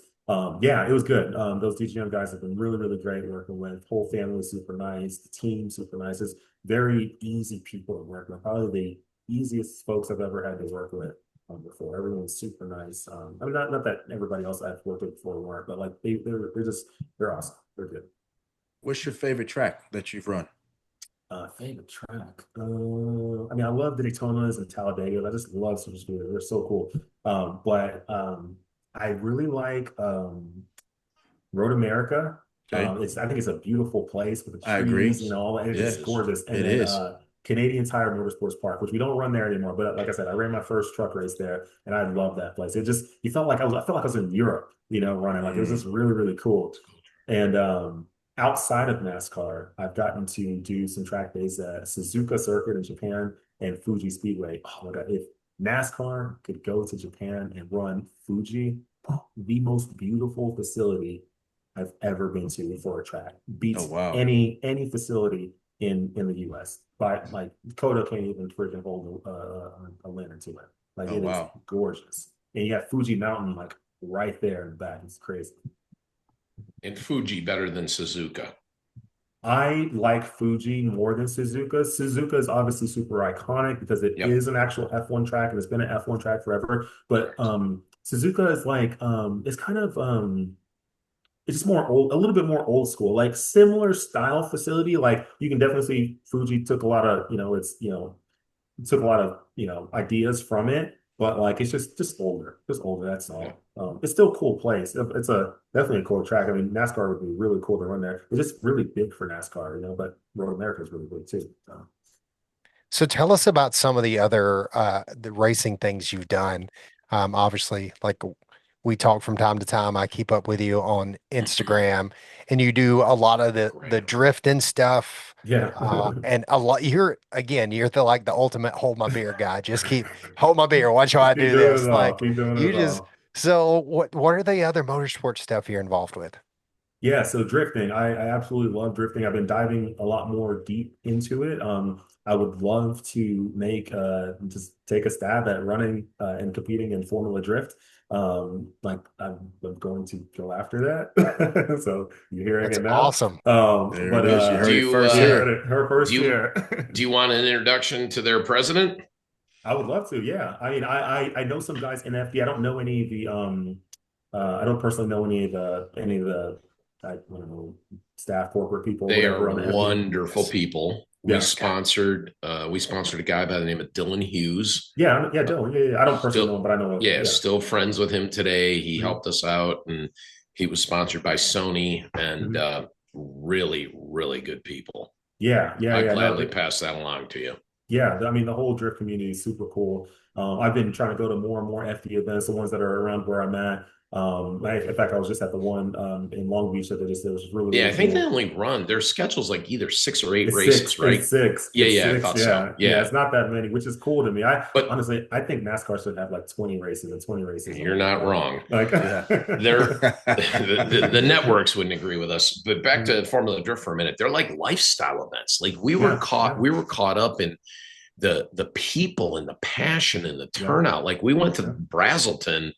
yeah, it was good. Those DGM guys have been really, really great working with. Whole family was super nice. The team super nice. It's very easy people to work with. Probably the easiest folks I've ever had to work with before. Everyone's super nice. I mean, not that everybody else I've worked with before weren't, but like they're awesome. They're good. What's your favorite track that you've run? Favorite track. I mean, I love the Daytonas and Talladega. I just love super speed. They're so cool. But I really like Road America. Okay. I think it's a beautiful place with the I agree. trees, all, and it's Yes, just gorgeous. And it then is. Canadian Tire Motorsports Park, which we don't run there anymore. But like I said, I ran my first truck race there, and I love that place. You felt like I felt like I was in Europe, running. Like it was just really, really cool. And outside of NASCAR, I've gotten to do some track days at Suzuka Circuit in Japan and Fuji Speedway. Oh my God, if NASCAR could go to Japan and run Fuji, the most beautiful facility I've ever been to for a track. Oh Beats wow. any facility in the US. But like Dakota can't even freaking hold a lantern to it. Like Oh it is wow. gorgeous. And you have Fuji Mountain like right there in the back. It's crazy. And Fuji better than Suzuka. I like Fuji more than Suzuka. Suzuka is obviously super iconic because it Yep. is an actual F1 track and it's been an F1 track forever. But Suzuka is like it's kind of it's just more old, a little bit more old school, like similar style facility. Like you can definitely see Fuji took a lot of, took a lot of, ideas from it, but like it's just older. That's Yeah. all. It's still a cool place. It's a definitely a cool track. I mean, NASCAR would be really cool to run there. It's just really big for NASCAR, but Road America is really big too. So tell us about some of the other the racing things you've done. Obviously, like we talk from time to time. I keep up with you on Instagram, and you do a lot of the Graham. drifting stuff. Yeah. And a lot. You're like the ultimate hold my beer guy. Just keep hold my beer. Watch how I Keep do doing this. it all. Like Keep doing you it just. all. So what are the other motorsport stuff you're involved with? Yeah, so drifting, I absolutely love drifting. I've been diving a lot more deep into it. I would love to make just take a stab at running and competing in Formula Drift. Like I'm going to go after that. So you're hearing That's it now. awesome. There But it is. You Do heard it you first you heard here. it, her do first you year. do you want an introduction to their president? I would love to, yeah. I mean, I know some guys in FD. I don't know any of the I don't personally know any of the I don't know staff, corporate people, They whatever are on the FD. wonderful people. We Yeah. sponsored a guy by the name of Dylan Hughes. Yeah, Dylan. Yeah. I don't personally know Still, him, but I know him. yeah, Yeah. still friends with him today. He Mhm. helped us out, and he was sponsored by Sony, and Mhm. really, really good people. Yeah. I No, gladly pass that along to you. yeah. I mean, the whole drift community is super cool. I've been trying to go to more and more FD events, the ones that are around where I'm at. In fact, I was just at the one in Long Beach that they just did, which was really, Yeah, I really think they cool. only run their schedule's like either 6 or 8 It's six. races, right? It's six. Yeah, It's yeah, I six. thought so. Yeah. Yeah, It's not that many, which is cool to me. I but honestly, I think NASCAR should have like 20 races, and 20 races are you're like not that. wrong. Like, Yeah. They're the networks wouldn't agree with us. But back Mhm. to Formula Drift for a minute, they're like lifestyle events. Like Yeah. we were caught up in the people and the passion and the Yeah. turnout. Like we went to Yeah. Brazelton,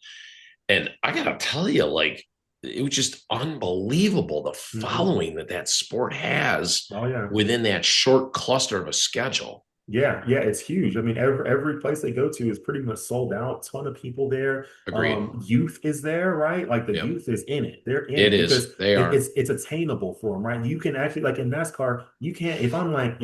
and I gotta tell you, like it was just unbelievable the Mhm. following that sport has Oh yeah. within that short cluster of a schedule. Yeah, it's huge. I mean, every place they go to is pretty much sold out. Ton of people there. Agreed. Youth is there, right? Like the Yep. youth is in it. They're in It it is. because They are. it's attainable for them, right? You can actually like in NASCAR, you can't if I'm like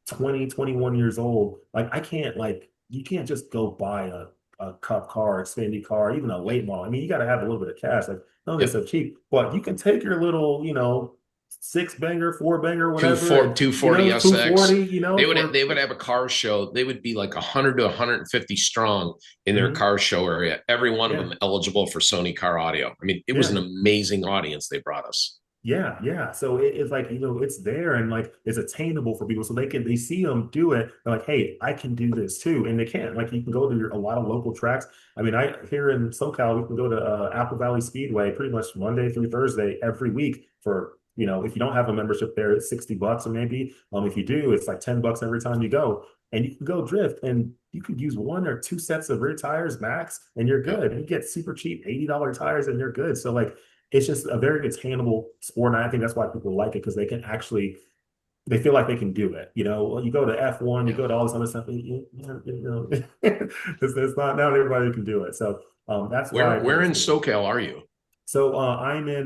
20, 21 years old. Like I can't like you can't just go buy a cup car, Xfinity car, even a late model. I mean, you got to have a little bit of cash. Like, don't get Yep. so cheap, but you can take your little, six banger, four banger, Two whatever, four and two forty 240, SX. They would for have a car show. They would be like 100 to 150 strong in their mhm. car show area. Every one of Yeah, them eligible for Sony Car Audio. I mean, it was yeah. an amazing audience they brought us. Yeah, yeah. So it's like, it's there and like it's attainable for people. So they see them do it. They're like, hey, I can do this too. And they can. Like you can go to a lot of local tracks. I mean, I here in SoCal, we can go to Apple Valley Speedway pretty much Monday through Thursday every week for, if you don't have a membership there, it's $60 or maybe. If you do, it's like $10 every time you go. And you can go drift and you could use one or two sets of rear tires max and you're Yep. good. And you get super cheap $80 tires and you're good. So like it's just a very attainable sport. And I think that's why people like it because they feel like they can do it. You go to F1, you Yeah. go to all this other stuff, it's not everybody can do it. So that's why Where people in do it. SoCal are you? So I'm in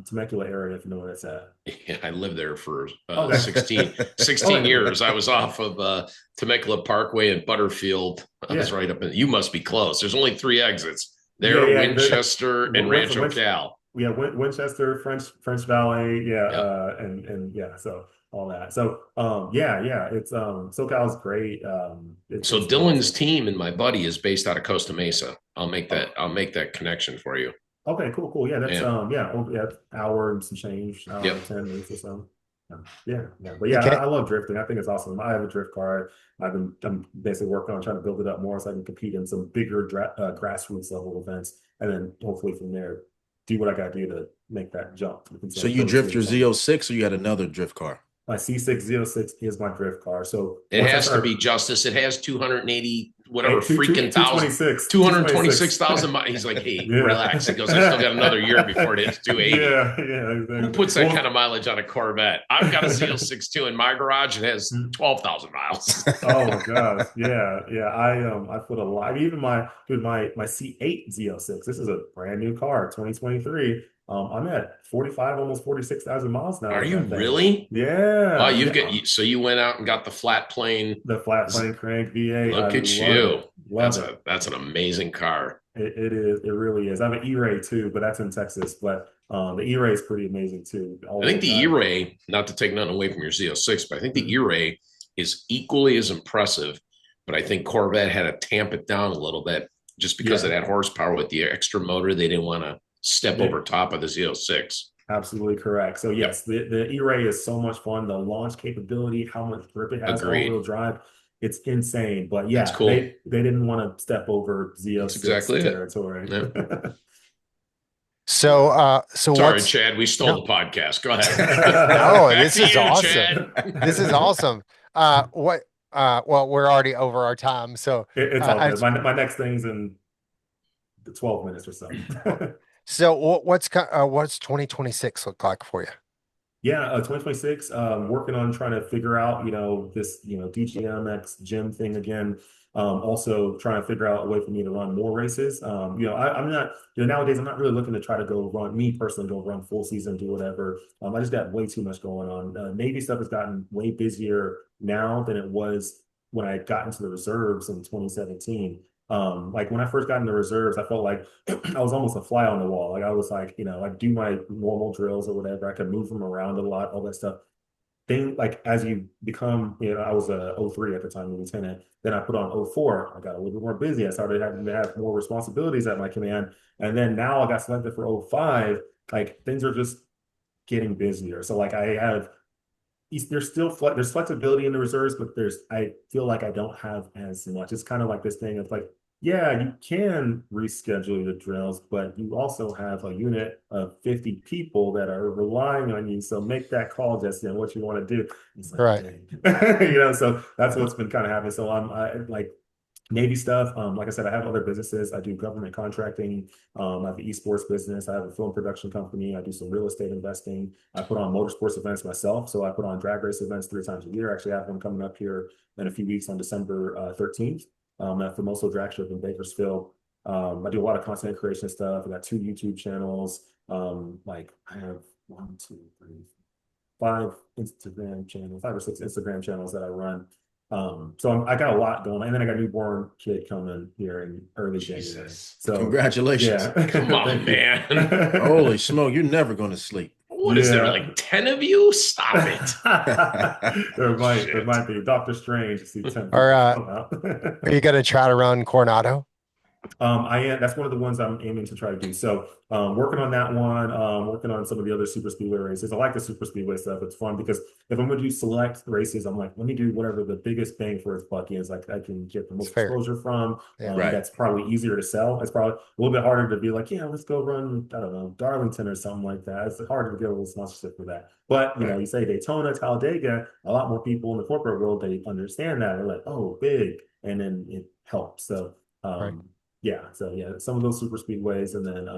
Temecula area, if you know where that's at. Yeah, I lived there for Okay. 16, Oh, 16 years. I was off of Temecula Parkway and Butterfield. I was yeah. right up in, you must be close. There's only three exits Yeah, there, yeah. Winchester and Went from Rancho Cal. Winchester, French Valley, yeah, Yep. and yeah, so all that. So yeah, yeah, it's SoCal's great. So It's been Dylan's awesome. team and my buddy is based out of Costa Mesa. Oh, I'll make that connection for you. okay, cool. Yeah, that's Yeah. yeah, hour and some change, hour Yep. and 10 minutes or so. Yeah, yeah. But yeah, Okay. I love drifting. I think it's awesome. I have a drift car. I'm basically working on trying to build it up more so I can compete in some bigger grassroots level events, and then hopefully from there do what I got to do to make that jump to So the you Pro drift your Series. Z06 or you had another drift car? My C606 is my drift car. So It once I has to be start justice. It has 280, whatever freaking thousand, 226, 226. 226,000 miles. He's like, hey, Yeah. relax. He goes, I still got another year before it hits 280. Yeah, yeah, Who exactly. puts that kind of mileage on a Corvette? I've got a Z06 too in my garage. It has Well, 12,000 miles. oh gosh, yeah, yeah. I put a lot. Even my C8 Z06. This is a brand new car, 2023. I'm at 45, almost 46,000 miles now Are on you that thing. really? Wow, Yeah, you've got, yeah. so you went out and got the flat plane. The flat plane crank V8. I Look at love you. it. Love it. That's an amazing car. It is. It really is. I have an E-Ray too, but that's in Texas. But the E-Ray is pretty amazing too. I think All-wheel the drive. E-Ray, not to take nothing away from your Z06, but I think the Mhm. E-Ray is equally as impressive. But I think Corvette had to tamp it down a little bit just because of Yeah, that horsepower with the extra motor. They didn't want to step yeah, over top of the Z06. absolutely correct. So Yep. yes, the E-Ray is so much fun. The launch capability, how much grip it has, all-wheel Agreed. drive, it's insane. But That's yeah, cool. they didn't want to step over That's Z06 exactly it. territory. Yeah. So Sorry, what's Chad. We no, stole the podcast. Go ahead. no, Back this to is you, awesome. Chad. This is awesome. What well, we're already over our time, so It's all I good. My next thing's in the 12 minutes or so. so what's 2026 look like for you? Yeah, 2026, working on trying to figure out, this, DGMX gym thing again. Also trying to figure out a way for me to run more races. I'm not, nowadays I'm not really looking to try to go run, me personally, go run full season, do whatever. I just got way too much going on. Navy stuff has gotten way busier now than it was when I got into the reserves in 2017. Like when I first got into the reserves, I felt like I was almost a fly on the wall. Like I was like, I do my normal drills or whatever. I could move them around a lot, all that stuff. Then like as you become, I was a '03 at the time, a lieutenant. Then I put on '04. I got a little bit more busy. I started having to have more responsibilities at my command. And then now I got selected for '05. Like things are just getting busier. So like I have there's still there's flexibility in the reserves, but I feel like I don't have as much. It's kind of like this thing of like, yeah, you can reschedule your drills, but you also have a unit of 50 people that are relying on you. So make that call, Jesse, on what you want to do. It's like, Right. dang. So that's what's been kind of happening. So like Navy stuff. Like I said, I have other businesses. I do government contracting. I have an esports business. I have a film production company. I do some real estate investing. I put on motorsports events myself. So I put on drag race events 3 times a year. Actually, I have one coming up here in a few weeks on December 13th at Formoso Drag Strip in Bakersfield. I do a lot of content creation stuff. I got 2 YouTube channels. Like I have 1, 2, 3, 5 Instagram channels, 5 or 6 Instagram channels that I run. So I got a lot going on. And then I got a newborn kid coming here in early January. Jesus. So Congratulations. yeah. Come on, Thank you. man. Holy smoke, you're never going to sleep. What is there, Yeah. like 10 of you? Stop it. There Shit. might be Doctor Strange. See 10 Or people come out. are you going to try to run Coronado? I am. That's one of the ones I'm aiming to try to do. So, working on that one. Working on some of the other super speedway races. I like the super speedway stuff. It's fun because if I'm going to do select races, I'm like, let me do whatever the biggest bang for its buck is. Like I can get the It's most fair. exposure from. Yeah. Right. That's probably easier to sell. It's probably a little bit harder to be like, yeah, let's go run. I don't know, Darlington or something like that. It's harder to get a little sponsorship for that. But you say Daytona, Talladega. A lot more people in the corporate world, they understand that. They're like, oh, big, and then it helps. So. Right. Yeah, so yeah, some of those super speedways, and then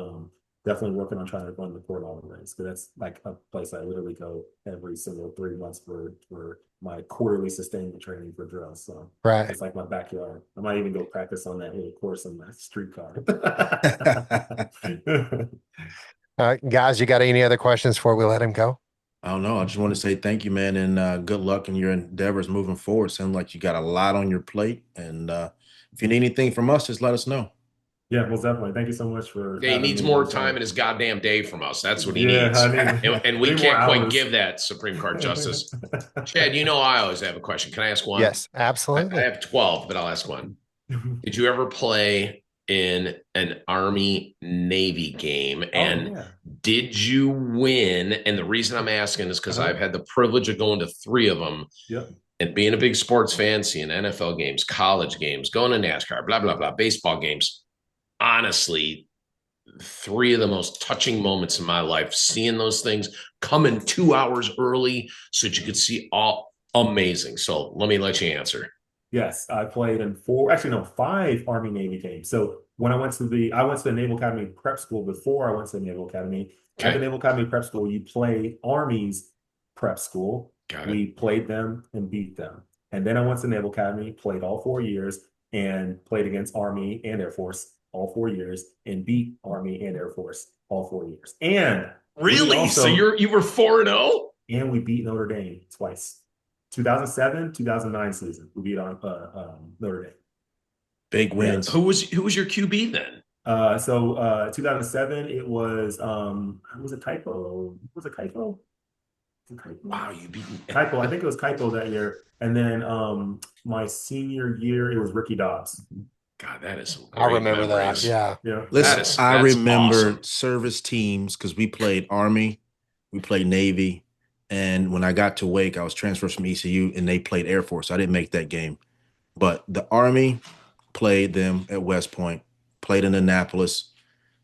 definitely working on trying to run the Port Auto race because that's like a place I literally go every single 3 months for my quarterly sustainment training for drills. So Right. it's like my backyard. I might even go practice on that little course on my street car. All right, guys, you got any other questions before we let him go? I don't know. I just want to say thank you, man, and good luck in your endeavors moving forward. Sounds like you got a lot on your plate, and if you need anything from us, just let us know. Yeah, most definitely. Thank you so much for Yeah, he having needs me more on the time show. in his goddamn day from us. That's what he Yeah, needs. I need And we I need more can't quite hours. give that, Supreme Court Justice. Chad, I always have a question. Can I ask one? Yes, I absolutely. have 12, but I'll ask one. Did you ever play in an Army Navy game? And Oh, yeah. did you win? And the reason I'm asking is because I've had the privilege of going to 3 of them. Yep. And being a big sports fan, seeing NFL games, college games, going to NASCAR, blah, blah, blah, baseball games. Honestly, 3 of the most touching moments in my life, seeing those things coming 2 hours early so that you could see all amazing. So let me let you answer. Yes, I played in 5 Army Navy games. So when I went to the Naval Academy prep school before I went to the Naval Academy. At the Okay. Naval Academy prep school, you play Army's prep school. Got it. We played them and beat them. And then I went to the Naval Academy, played all 4 years, and played against Army and Air Force all 4 years, and beat Army and Air Force all 4 years. And we Really? So also you were 4-0? and we beat Notre Dame twice. 2007, 2009 season, we beat Notre Dame. Big wins. Who was your QB then? 2007, it was was it Kaipo? Was it Kaipo? Wow, you beat Kaipo. I think it was Kaipo that year. And then my senior year, it was Ricky Dobbs. God, that is some I great remember memories. that. Yeah. Yeah. Listen, I that's remember awesome. service teams because we played Army, we played Navy, and when I got to Wake, I was transferred from ECU, and they played Air Force. So I didn't make that game. But the Army played them at West Point, played in Annapolis.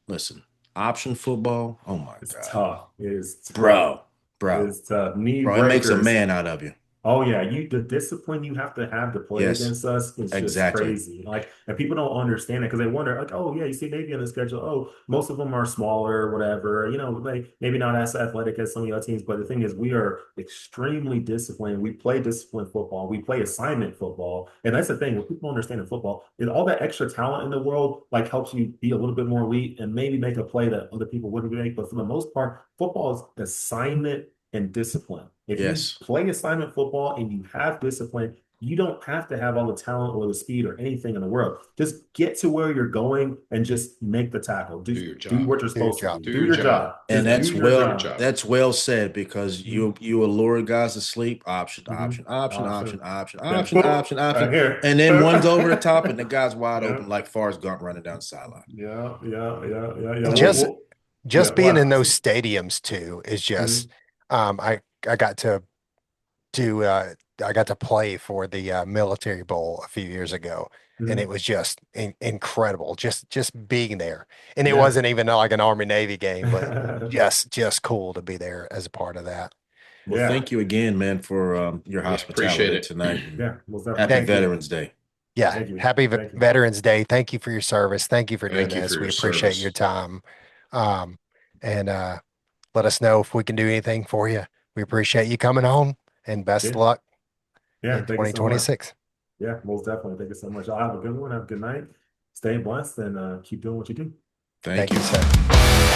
Listen, option football, oh my It's God. tough. It is tough. Bro. It's tough. Knee Bro, it makes a breakers. man out of you. Oh yeah, the discipline you have to play Yes, against us is just exactly. crazy. Like, and people don't understand it because they wonder, like, oh yeah, you see Navy on the schedule. Oh, most of them are smaller, whatever. Like maybe not as athletic as some of the other teams, but the thing is, we are extremely disciplined. We play disciplined football. We play assignment football, and that's the thing. What people don't understand in football is all that extra talent in the world like helps you be a little bit more elite and maybe make a play that other people wouldn't make. But for the most part, football is assignment and discipline. If Yes. you play assignment football and you have discipline, you don't have to have all the talent or the speed or anything in the world. Just get to where you're going and just make the tackle. Do your job. Do what you're Do your supposed job. to do. Do your job. And Just that's well said because you allure guys to sleep. Option. Right here. And then one's over the top and the guy's wide open like Forrest Gump running down the sideline. Yeah. Just being wow. in those stadiums too is just I got to do I got to play for the Military Bowl a few years ago, and it was just incredible just being there. And it wasn't even like an Army Navy game, but just cool to be there as a part of that. Well, thank you again, man, for your hospitality tonight. Yeah, most Happy definitely. Veterans Day. Yeah, Thank you. happy Thank you. Veterans Day. Thank you for your service. Thank you for doing Thank you this. for We your appreciate service. your time. And let us know if we can do anything for you. We appreciate you coming on, and best luck in thank you so much. 2026. Yeah, most definitely. Thank you so much. I'll have a good one. Have a good night. Stay blessed and keep doing what you do. Thank you. Sir.